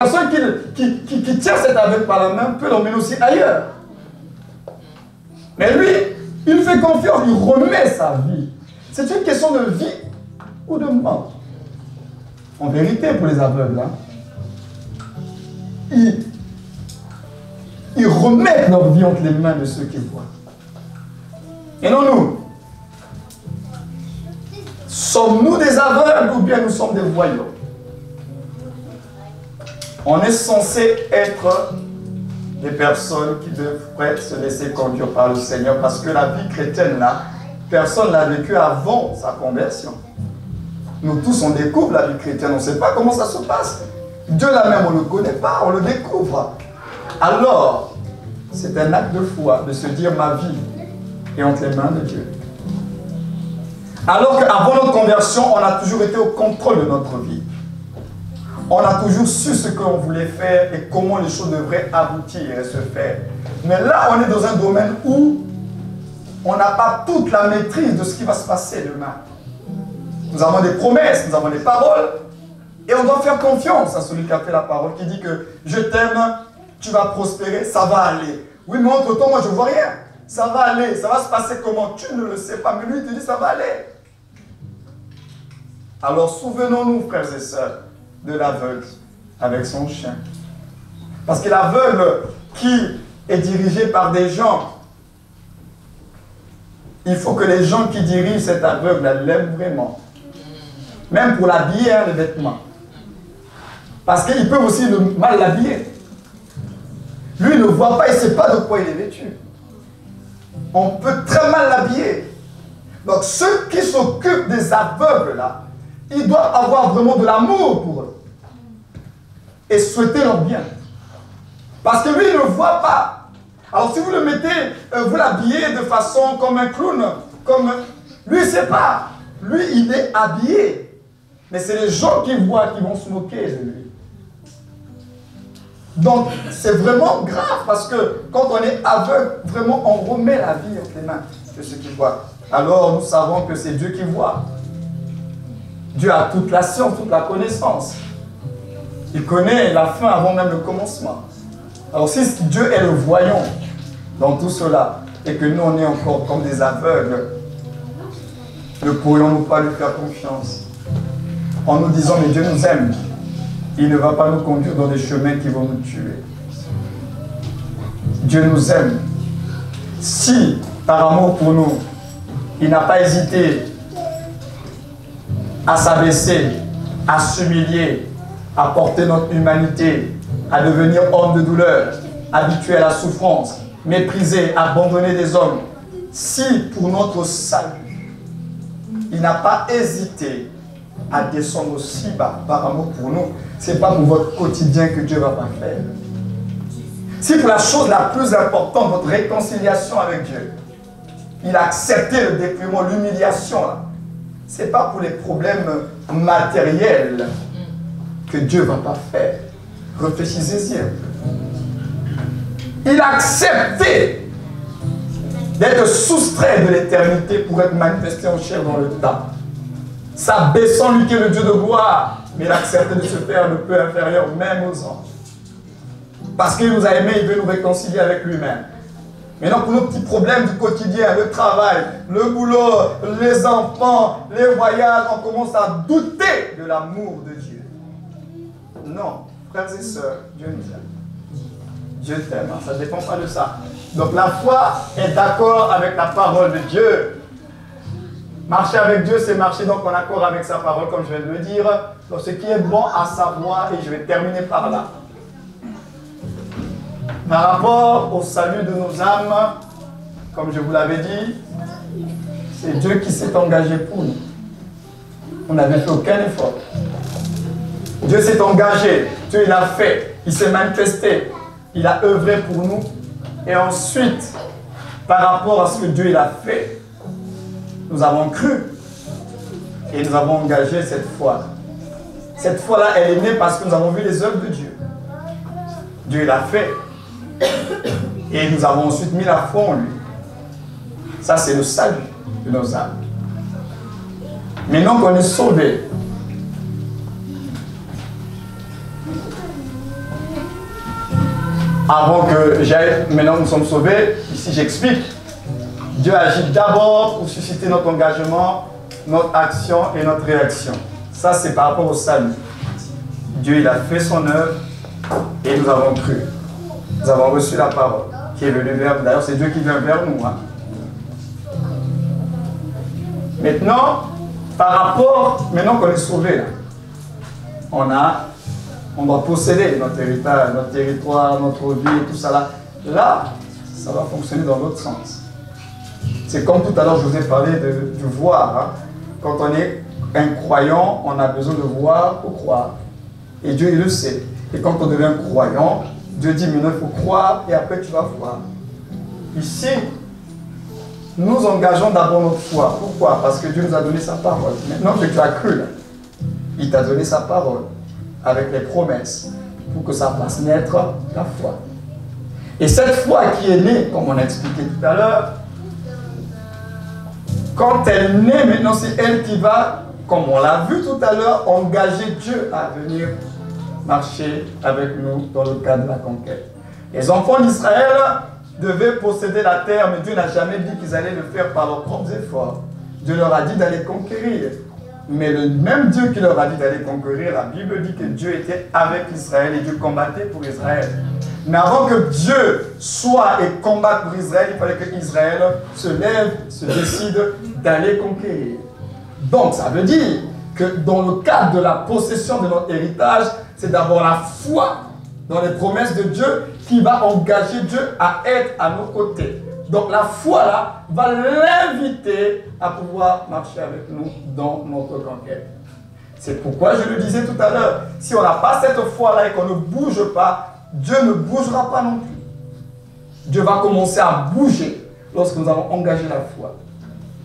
personne qui tient cet aveugle par la main peut l'emmener aussi ailleurs. Mais lui, il fait confiance, il remet sa vie. C'est une question de vie ou de mort. En vérité, pour les aveugles, hein, ils remettent leur vie entre les mains de ceux qui voient. Et non nous. Sommes-nous des aveugles ou bien nous sommes des voyants? On est censé être des personnes qui devraient se laisser conduire par le Seigneur parce que la vie chrétienne, là, personne ne l'a vécue avant sa conversion. Nous tous, on découvre la vie chrétienne, on ne sait pas comment ça se passe. Dieu là même, on ne le connaît pas, on le découvre. Alors, c'est un acte de foi de se dire ma vie est entre les mains de Dieu. Alors qu'avant notre conversion, on a toujours été au contrôle de notre vie. On a toujours su ce qu'on voulait faire et comment les choses devraient aboutir et se faire. Mais là, on est dans un domaine où on n'a pas toute la maîtrise de ce qui va se passer demain. Nous avons des promesses, nous avons des paroles, et on doit faire confiance à celui qui a fait la parole, qui dit que je t'aime, tu vas prospérer, ça va aller. Oui, mais entre-temps, moi je ne vois rien. Ça va aller, ça va se passer comment? Tu ne le sais pas, mais lui il te dit ça va aller. Alors souvenons-nous, frères et sœurs, de l'aveugle avec son chien. Parce que l'aveugle qui est dirigé par des gens, il faut que les gens qui dirigent cet aveugle l'aiment vraiment. Même pour l'habiller, hein, les vêtements. Parce qu'ils peuvent aussi mal l'habiller. Lui il ne voit pas, il ne sait pas de quoi il est vêtu. On peut très mal l'habiller. Donc ceux qui s'occupent des aveugles là, ils doivent avoir vraiment de l'amour pour eux. Et souhaiter leur bien. Parce que lui, il ne voit pas. Alors si vous le mettez, vous l'habillez de façon comme un clown, comme... Lui, il ne sait pas. Lui, il est habillé. Mais c'est les gens qui voient qui vont se moquer de lui. Donc, c'est vraiment grave parce que quand on est aveugle, vraiment, on remet la vie entre les mains de ceux qui voient. Alors, nous savons que c'est Dieu qui voit. Dieu a toute la science, toute la connaissance. Il connaît la fin avant même le commencement. Alors si Dieu est le voyant dans tout cela, et que nous on est encore comme des aveugles, ne pourrions-nous pas lui faire confiance en nous disant mais Dieu nous aime, il ne va pas nous conduire dans des chemins qui vont nous tuer. Dieu nous aime. Si par amour pour nous, il n'a pas hésité à s'abaisser, à s'humilier, à porter notre humanité, à devenir homme de douleur, habitué à la souffrance, méprisé, abandonné des hommes. Si pour notre salut, il n'a pas hésité à descendre aussi bas par amour pour nous, ce n'est pas pour votre quotidien que Dieu ne va pas faire. Si pour la chose la plus importante, votre réconciliation avec Dieu, il a accepté le dépouillement, l'humiliation, ce n'est pas pour les problèmes matériels que Dieu ne va pas faire. Réfléchissez-y un peu. Il a accepté d'être soustrait de l'éternité pour être manifesté en chair dans le temps. S'abaissant lui qui est le Dieu de gloire, mais il a accepté de se faire un peu inférieur même aux anges. Parce qu'il nous a aimés, il veut nous réconcilier avec lui-même. Maintenant, pour nos petits problèmes du quotidien, le travail, le boulot, les enfants, les voyages, on commence à douter de l'amour de Dieu. Non, frères et sœurs, Dieu nous aime. Dieu t'aime, ça ne dépend pas de ça. Donc la foi est d'accord avec la parole de Dieu. Marcher avec Dieu, c'est marcher donc en accord avec sa parole, comme je viens de le dire. Donc ce qui est bon à savoir, et je vais terminer par là. Par rapport au salut de nos âmes, comme je vous l'avais dit, c'est Dieu qui s'est engagé pour nous. On n'avait fait aucun effort. Dieu s'est engagé, Dieu il a fait, il s'est manifesté, il a œuvré pour nous. Et ensuite, par rapport à ce que Dieu il a fait, nous avons cru et nous avons engagé cette foi. Cette foi-là, elle est née parce que nous avons vu les œuvres de Dieu. Dieu il a fait. Et nous avons ensuite mis la foi en lui. Ça, c'est le salut de nos âmes. Maintenant qu'on est sauvé, avant que j'aille, maintenant nous sommes sauvés, ici j'explique. Dieu agit d'abord pour susciter notre engagement, notre action et notre réaction. Ça, c'est par rapport au salut. Dieu, il a fait son œuvre et nous avons cru. Nous avons reçu la parole, qui est venu vers nous. D'ailleurs, c'est Dieu qui vient vers nous. Hein. Maintenant, par rapport, maintenant qu'on est sauvé, là, on doit posséder notre héritage, notre territoire, notre vie et tout ça là. Là, ça va fonctionner dans l'autre sens. C'est comme tout à l'heure, je vous ai parlé du voir. Hein. Quand on est un croyant, on a besoin de voir pour croire. Et Dieu, il le sait. Et quand on devient croyant, Dieu dit, maintenant, il faut croire et après, tu vas voir. Ici, nous engageons d'abord notre foi. Pourquoi? Parce que Dieu nous a donné sa parole. Maintenant que tu as cru, là, il t'a donné sa parole avec les promesses pour que ça fasse naître la foi. Et cette foi qui est née, comme on a expliqué tout à l'heure, quand elle naît, maintenant c'est elle qui va, comme on l'a vu tout à l'heure, engager Dieu à venir marcher avec nous dans le cadre de la conquête. Les enfants d'Israël devaient posséder la terre, mais Dieu n'a jamais dit qu'ils allaient le faire par leurs propres efforts. Dieu leur a dit d'aller conquérir. Mais le même Dieu qui leur a dit d'aller conquérir, la Bible dit que Dieu était avec Israël et Dieu combattait pour Israël. Mais avant que Dieu soit et combatte pour Israël, il fallait que Israël se lève, se décide d'aller conquérir. Donc ça veut dire que dans le cadre de la possession de notre héritage, c'est d'abord la foi dans les promesses de Dieu qui va engager Dieu à être à nos côtés. Donc la foi là va l'inviter à pouvoir marcher avec nous dans notre conquête. C'est pourquoi je le disais tout à l'heure, si on n'a pas cette foi là et qu'on ne bouge pas, Dieu ne bougera pas non plus. Dieu va commencer à bouger lorsque nous allons engager la foi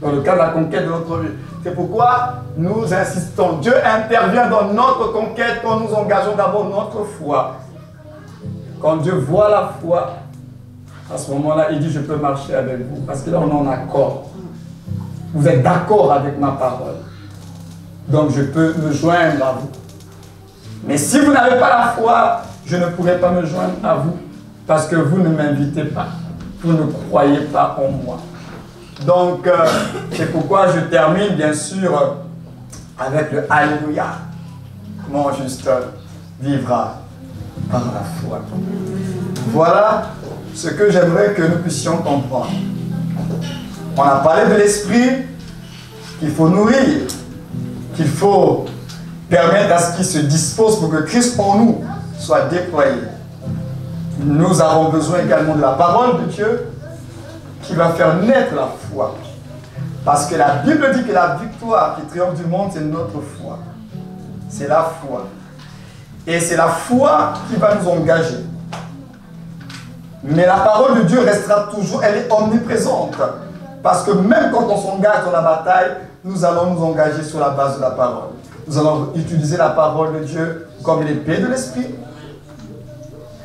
dans le cadre de la conquête de notre vie. C'est pourquoi nous insistons. Dieu intervient dans notre conquête quand nous engageons d'abord notre foi. Quand Dieu voit la foi, à ce moment-là, il dit, je peux marcher avec vous. Parce que là, on est en accord. Vous êtes d'accord avec ma parole. Donc, je peux me joindre à vous. Mais si vous n'avez pas la foi, je ne pourrai pas me joindre à vous. Parce que vous ne m'invitez pas. Vous ne croyez pas en moi. Donc, c'est pourquoi je termine, bien sûr, avec le Alléluia. Mon juste vivra par la foi. Voilà ce que j'aimerais que nous puissions comprendre. On a parlé de l'esprit qu'il faut nourrir, qu'il faut permettre à ce qu'il se dispose pour que Christ en nous soit déployé. Nous avons besoin également de la parole de Dieu qui va faire naître la foi. Parce que la Bible dit que la victoire qui triomphe du monde, c'est notre foi. C'est la foi. Et c'est la foi qui va nous engager. Mais la parole de Dieu restera toujours, elle est omniprésente. Parce que même quand on s'engage dans la bataille, nous allons nous engager sur la base de la parole. Nous allons utiliser la parole de Dieu comme l'épée de l'esprit.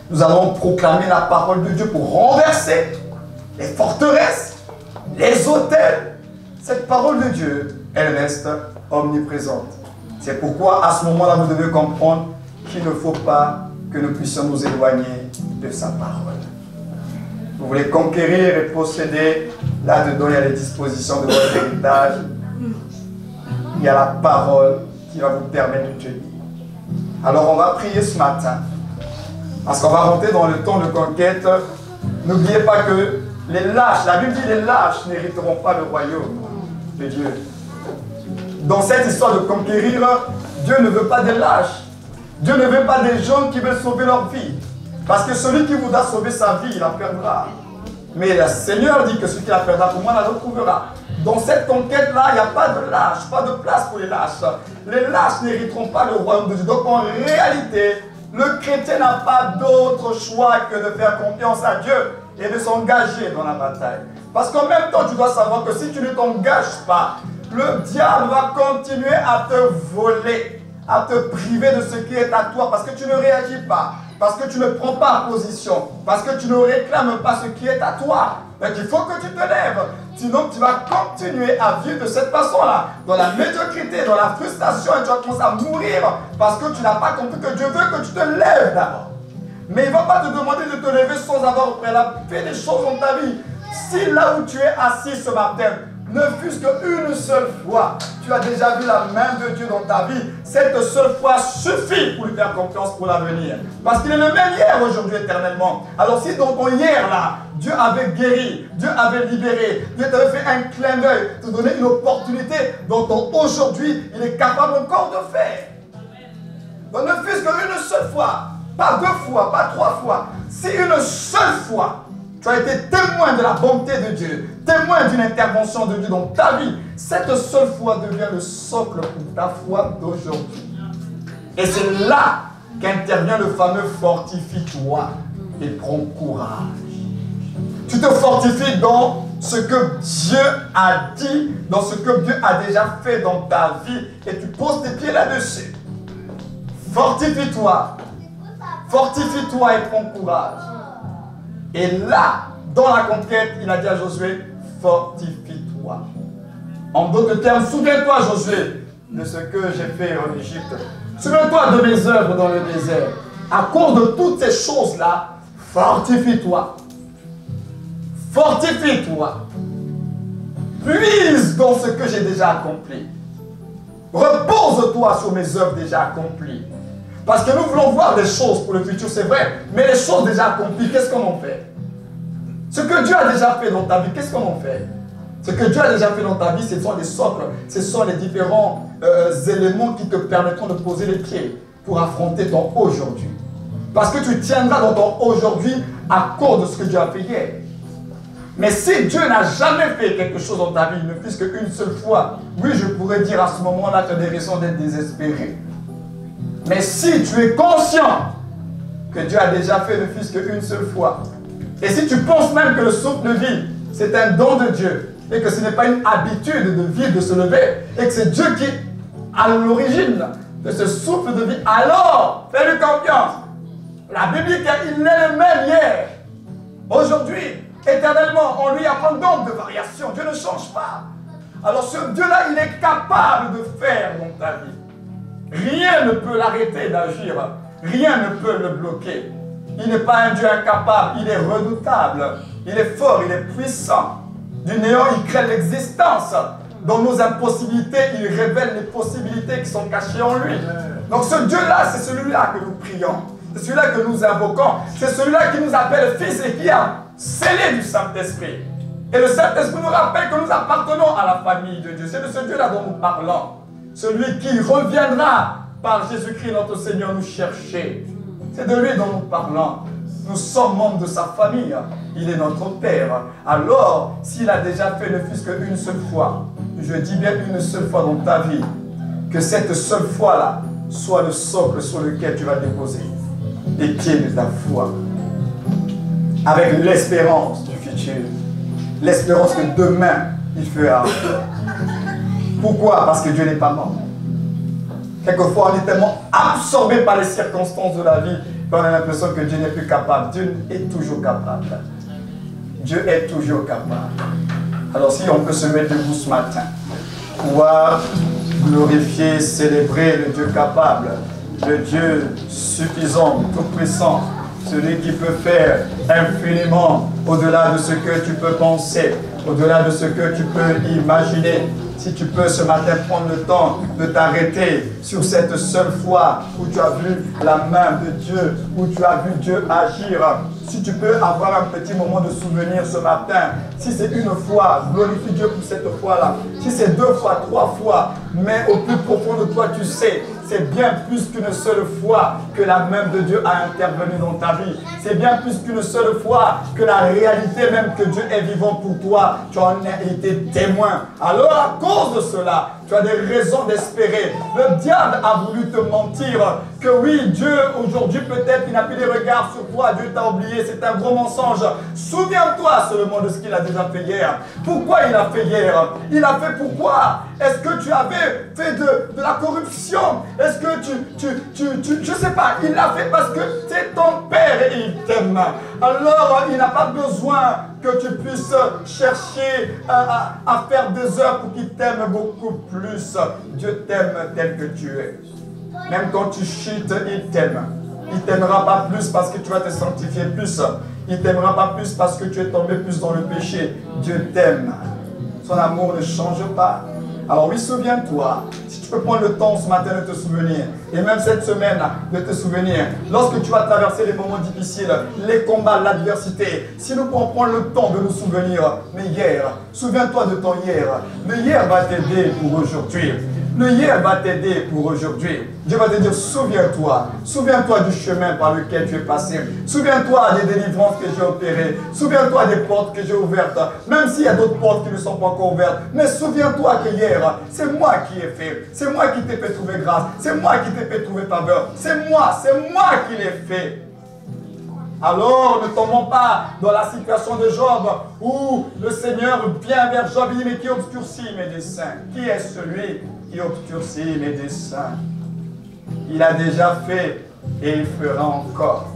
Nous allons proclamer la parole de Dieu pour renverser les forteresses, les autels. Cette parole de Dieu, elle reste omniprésente. C'est pourquoi à ce moment-là, vous devez comprendre qu'il ne faut pas que nous puissions nous éloigner de sa parole. Vous voulez conquérir et posséder, là-dedans il y a les dispositions de votre héritage. Il y a la parole qui va vous permettre de tenir. Alors on va prier ce matin. Parce qu'on va rentrer dans le temps de conquête. N'oubliez pas que les lâches, la Bible dit les lâches n'hériteront pas le royaume de Dieu. Dans cette histoire de conquérir, Dieu ne veut pas des lâches. Dieu ne veut pas des gens qui veulent sauver leur vie. Parce que celui qui voudra sauver sa vie, il la perdra. Mais le Seigneur dit que celui qui la perdra pour moi la retrouvera. Dans cette conquête-là, il n'y a pas de lâches, pas de place pour les lâches. Les lâches n'hériteront pas le royaume de Dieu. Donc en réalité, le chrétien n'a pas d'autre choix que de faire confiance à Dieu et de s'engager dans la bataille. Parce qu'en même temps, tu dois savoir que si tu ne t'engages pas, le diable va continuer à te voler, à te priver de ce qui est à toi parce que tu ne réagis pas. Parce que tu ne prends pas position, parce que tu ne réclames pas ce qui est à toi. Donc il faut que tu te lèves. Sinon tu vas continuer à vivre de cette façon-là, dans la médiocrité, dans la frustration, et tu vas commencer à mourir parce que tu n'as pas compris que Dieu veut que tu te lèves d'abord. Mais il ne va pas te demander de te lever sans avoir au préalable fait des choses dans ta vie. Si là où tu es assis ce matin, ne fût-ce qu'une seule fois, tu as déjà vu la main de Dieu dans ta vie, cette seule fois suffit pour lui faire confiance pour l'avenir. Parce qu'il est le même hier, aujourd'hui, éternellement. Alors si dans ton hier là, Dieu avait guéri, Dieu avait libéré, Dieu t'avait fait un clin d'œil, te donner une opportunité dont ton aujourd'hui, il est capable encore de faire. Donc ne fût-ce qu'une seule fois, pas 2 fois, pas 3 fois, si une seule fois, tu as été témoin de la bonté de Dieu, témoin d'une intervention de Dieu dans ta vie, cette seule foi devient le socle pour ta foi d'aujourd'hui. Et c'est là qu'intervient le fameux fortifie-toi et prends courage. Tu te fortifies dans ce que Dieu a dit, dans ce que Dieu a déjà fait dans ta vie et tu poses tes pieds là-dessus. Fortifie-toi. Fortifie-toi et prends courage. Et là, dans la conquête, il a dit à Josué, fortifie-toi. En d'autres termes, souviens-toi, Josué, de ce que j'ai fait en Égypte. Souviens-toi de mes œuvres dans le désert. À cause de toutes ces choses-là, fortifie-toi. Fortifie-toi. Puise dans ce que j'ai déjà accompli. Repose-toi sur mes œuvres déjà accomplies. Parce que nous voulons voir des choses pour le futur, c'est vrai. Mais les choses déjà accomplies, qu'est-ce qu'on en fait? Ce que Dieu a déjà fait dans ta vie, qu'est-ce qu'on en fait? Ce que Dieu a déjà fait dans ta vie, ce sont les socles, ce sont les différents éléments qui te permettront de poser les pieds pour affronter ton aujourd'hui. Parce que tu tiendras dans ton aujourd'hui à cause de ce que Dieu a fait hier. Mais si Dieu n'a jamais fait quelque chose dans ta vie, ne plus qu'une seule fois, oui, je pourrais dire à ce moment-là, tu as des raisons d'être désespéré. Mais si tu es conscient que Dieu a déjà fait ne fût-ce qu'une seule fois, et si tu penses même que le souffle de vie, c'est un don de Dieu, et que ce n'est pas une habitude de vivre, de se lever, et que c'est Dieu qui est à l'origine de ce souffle de vie, alors fais-lui confiance. La Bible dit qu'il est le même hier, aujourd'hui, éternellement. On lui a pas donc de variation. Dieu ne change pas. Alors ce Dieu-là, il est capable de faire dans ta vie. Rien ne peut l'arrêter d'agir. Rien ne peut le bloquer. Il n'est pas un Dieu incapable. Il est redoutable. Il est fort. Il est puissant. Du néant, il crée l'existence. Dans nos impossibilités, il révèle les possibilités qui sont cachées en lui. Donc ce Dieu-là, c'est celui-là que nous prions. C'est celui-là que nous invoquons. C'est celui-là qui nous appelle fils et qui a scellé du Saint-Esprit. Et le Saint-Esprit nous rappelle que nous appartenons à la famille de Dieu. C'est de ce Dieu-là dont nous parlons. Celui qui reviendra par Jésus-Christ notre Seigneur nous chercher. C'est de lui dont nous parlons. Nous sommes membres de sa famille. Il est notre Père. Alors, s'il a déjà fait ne fût-ce qu'une seule fois, je dis bien une seule fois dans ta vie, que cette seule fois-là soit le socle sur lequel tu vas déposer les pieds de ta foi. Avec l'espérance du futur. L'espérance que demain, il fera. Pourquoi? Parce que Dieu n'est pas mort. Quelquefois, on est tellement absorbé par les circonstances de la vie qu'on a l'impression que Dieu n'est plus capable. Dieu est toujours capable. Dieu est toujours capable. Alors si on peut se mettre debout ce matin, pouvoir glorifier, célébrer le Dieu capable, le Dieu suffisant, tout-puissant, celui qui peut faire infiniment au-delà de ce que tu peux penser, au-delà de ce que tu peux imaginer. Si tu peux ce matin prendre le temps de t'arrêter sur cette seule fois où tu as vu la main de Dieu, où tu as vu Dieu agir. Si tu peux avoir un petit moment de souvenir ce matin, si c'est une fois, glorifie Dieu pour cette fois-là. Si c'est 2 fois, 3 fois, mais au plus profond de toi, tu sais, c'est bien plus qu'une seule fois que la main de Dieu a intervenu dans ta vie. C'est bien plus qu'une seule fois que la réalité même que Dieu est vivant pour toi. Tu en as été témoin. Alors à cause de cela, tu as des raisons d'espérer. Le diable a voulu te mentir que oui, Dieu aujourd'hui peut-être il n'a plus des regards sur toi. Dieu t'a oublié, c'est un gros mensonge. Souviens-toi seulement de ce qu'il a déjà fait hier. Pourquoi il a fait hier? Il a fait pourquoi? Est-ce que tu avais fait de la corruption? Est-ce que je sais pas, il l'a fait parce que c'est ton père et il t'aime. Alors il n'a pas besoin que tu puisses chercher à faire des œuvres pour qu'il t'aime beaucoup plus. Dieu t'aime tel que tu es. Même quand tu chutes, il t'aime. Il ne t'aimera pas plus parce que tu vas te sanctifier plus. Il ne t'aimera pas plus parce que tu es tombé plus dans le péché. Dieu t'aime. Son amour ne change pas. Alors oui, souviens-toi, si tu peux prendre le temps ce matin de te souvenir, et même cette semaine de te souvenir, lorsque tu vas traverser les moments difficiles, les combats, l'adversité, si nous pouvons prendre le temps de nous souvenir, mais hier, souviens-toi de ton hier, le hier va t'aider pour aujourd'hui. Le hier va t'aider pour aujourd'hui. Dieu va te dire, souviens-toi. Souviens-toi du chemin par lequel tu es passé. Souviens-toi des délivrances que j'ai opérées. Souviens-toi des portes que j'ai ouvertes. Même s'il y a d'autres portes qui ne sont pas encore ouvertes. Mais souviens-toi que hier, c'est moi qui ai fait. C'est moi qui t'ai fait trouver grâce. C'est moi qui t'ai fait trouver faveur. C'est moi qui l'ai fait. Alors ne tombons pas dans la situation de Job où le Seigneur vient vers Job et dit, mais qui obscurcit mes desseins? Qui est celui qui obscurcit mes desseins? Il a déjà fait et il fera encore.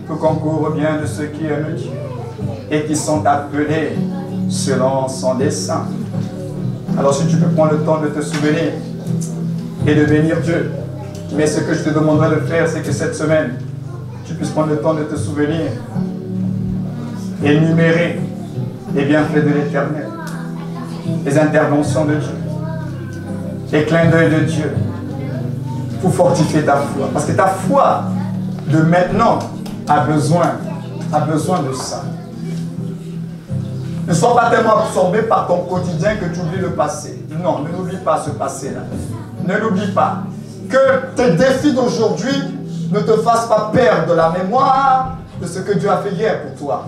Tout concourt bien de ceux qui aiment Dieu et qui sont appelés selon son dessein. Alors si tu peux prendre le temps de te souvenir et de bénir Dieu, mais ce que je te demanderai de faire, c'est que cette semaine, tu puisses prendre le temps de te souvenir et énumérer les bienfaits de l'Éternel, les interventions de Dieu, les clins d'œil de Dieu, pour fortifier ta foi. Parce que ta foi de maintenant a besoin de ça. Ne sois pas tellement absorbé par ton quotidien que tu oublies le passé. Non, ne n'oublie pas ce passé-là. Ne l'oublie pas. Que tes défis d'aujourd'hui ne te fassent pas perdre la mémoire de ce que Dieu a fait hier pour toi.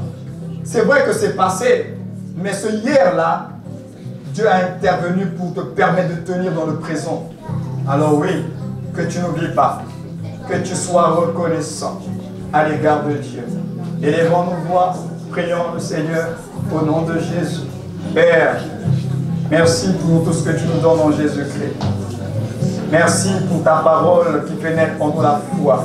C'est vrai que c'est passé, mais ce hier-là, Dieu a intervenu pour te permettre de tenir dans le présent. Alors oui, que tu n'oublies pas, que tu sois reconnaissant à l'égard de Dieu. Élevons nos voix, prions le Seigneur au nom de Jésus. Père, merci pour tout ce que tu nous donnes en Jésus-Christ. Merci pour ta parole qui fait naître en nous la foi.